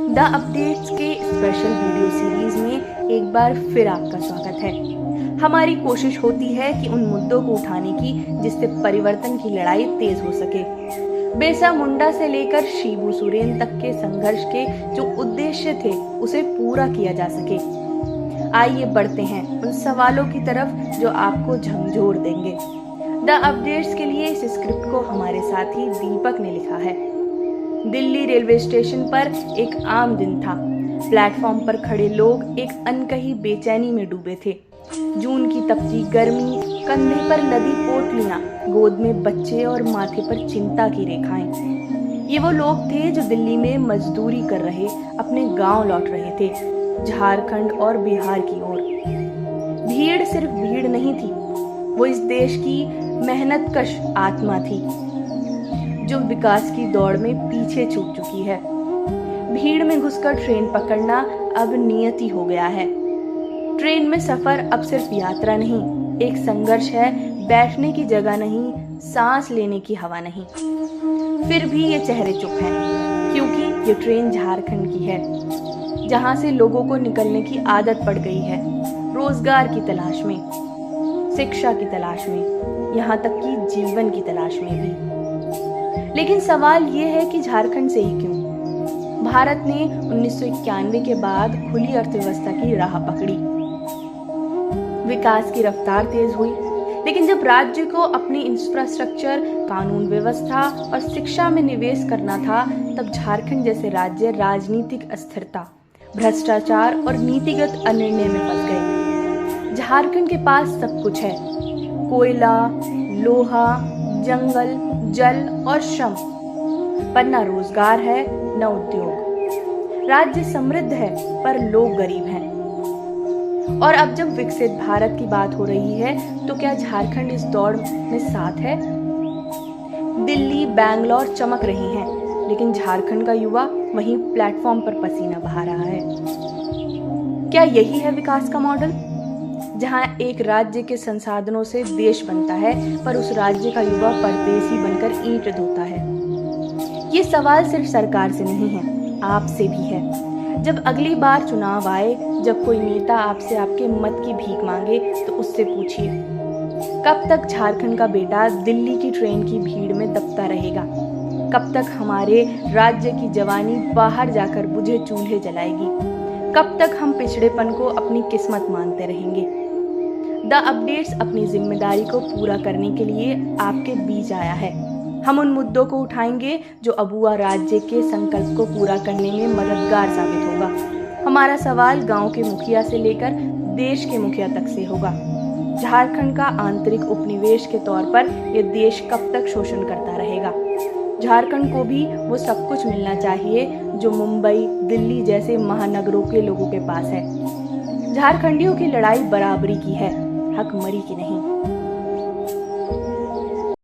The updates के special video series में एक बार फिर आपका स्वागत है। हमारी कोशिश होती है कि उन मुद्दों को उठाने की जिससे परिवर्तन की लड़ाई तेज हो सके। बिरसा मुंडा से लेकर शिबू सोरेन तक के संघर्ष के जो उद्देश्य थे उसे पूरा किया जा सके। आइए बढ़ते हैं उन सवालों की तरफ जो आपको झंझोर देंगे। द अपडेट्स के लिए इस स्क्रिप्ट को हमारे साथी दीपक ने लिखा है। दिल्ली रेलवे स्टेशन पर एक आम दिन था। प्लेटफॉर्म पर खड़े लोग एक अनकही बेचैनी में डूबे थे। जून की तपती गर्मी, कंधे पर लदी पोटलियां, गोद में बच्चे और माथे पर चिंता की रेखाएं। ये वो लोग थे जो दिल्ली में मजदूरी कर रहे अपने गांव लौट रहे थे, झारखंड और बिहार की ओर। भीड़ सिर्फ भीड़ नहीं थी, वो इस देश की मेहनतकश आत्मा थी जो विकास की दौड़ में पीछे छूट चुकी है। भीड़ में घुसकर ट्रेन पकड़ना अब नियति हो गया है। ट्रेन में सफर अब सिर्फ यात्रा नहीं, एक संघर्ष है। बैठने की जगह नहीं, सांस लेने की हवा नहीं। फिर भी ये चेहरे चुप हैं, क्योंकि ये ट्रेन झारखंड की है, जहां से लोगों को निकलने की आदत पड़ गई है, रोजगार की तलाश में, शिक्षा की तलाश में, यहाँ तक कि जीवन की तलाश में भी। लेकिन सवाल ये है कि झारखंड से ही क्यों? भारत ने 1991 के बाद खुली अर्थव्यवस्था की राह पकड़ी, विकास की रफ्तार तेज हुई, लेकिन जब राज्य को अपनी इंफ्रास्ट्रक्चर, कानून व्यवस्था और शिक्षा में निवेश करना था, तब झारखंड जैसे राज्य राजनीतिक अस्थिरता, भ्रष्टाचार और नीतिगत अनिर्णय में फंस गए। झारखंड के पास सब कुछ है, कोयला, लोहा, जंगल, जल और श्रम, पर न रोजगार है न उद्योग। राज्य समृद्ध है पर लोग गरीब हैं। और अब जब विकसित भारत की बात हो रही है, तो क्या झारखंड इस दौड़ में साथ है? दिल्ली, बैंगलोर चमक रही हैं, लेकिन झारखंड का युवा वहीं प्लेटफॉर्म पर पसीना बहा रहा है। क्या यही है विकास का मॉडल, जहां एक राज्य के संसाधनों से देश बनता है, पर उस राज्य का युवा परदेसी बनकर ईंट ढोता है? ये सवाल सिर्फ सरकार से नहीं है, आपसे भी है। जब अगली बार चुनाव आए, जब कोई नेता आपसे आपके मत की भीख मांगे, तो उससे पूछिए, कब तक झारखंड का बेटा दिल्ली की ट्रेन की भीड़ में दबता रहेगा? कब तक हमारे राज्य की जवानी बाहर जाकर बुझे चूल्हे जलाएगी? कब तक हम पिछड़ेपन को अपनी किस्मत मानते रहेंगे? द अपडेट्स अपनी जिम्मेदारी को पूरा करने के लिए आपके बीच आया है। हम उन मुद्दों को उठाएंगे जो अबुआ राज्य के संकल्प को पूरा करने में मददगार साबित होगा। हमारा सवाल गांव के मुखिया से लेकर देश के मुखिया तक से होगा। झारखंड का आंतरिक उपनिवेश के तौर पर यह देश कब तक शोषण करता रहेगा? झारखंड को भी वो सब कुछ मिलना चाहिए जो मुंबई, दिल्ली जैसे महानगरों के लोगों के पास है। झारखंडियों की लड़ाई बराबरी की है, हकमरी की नहीं।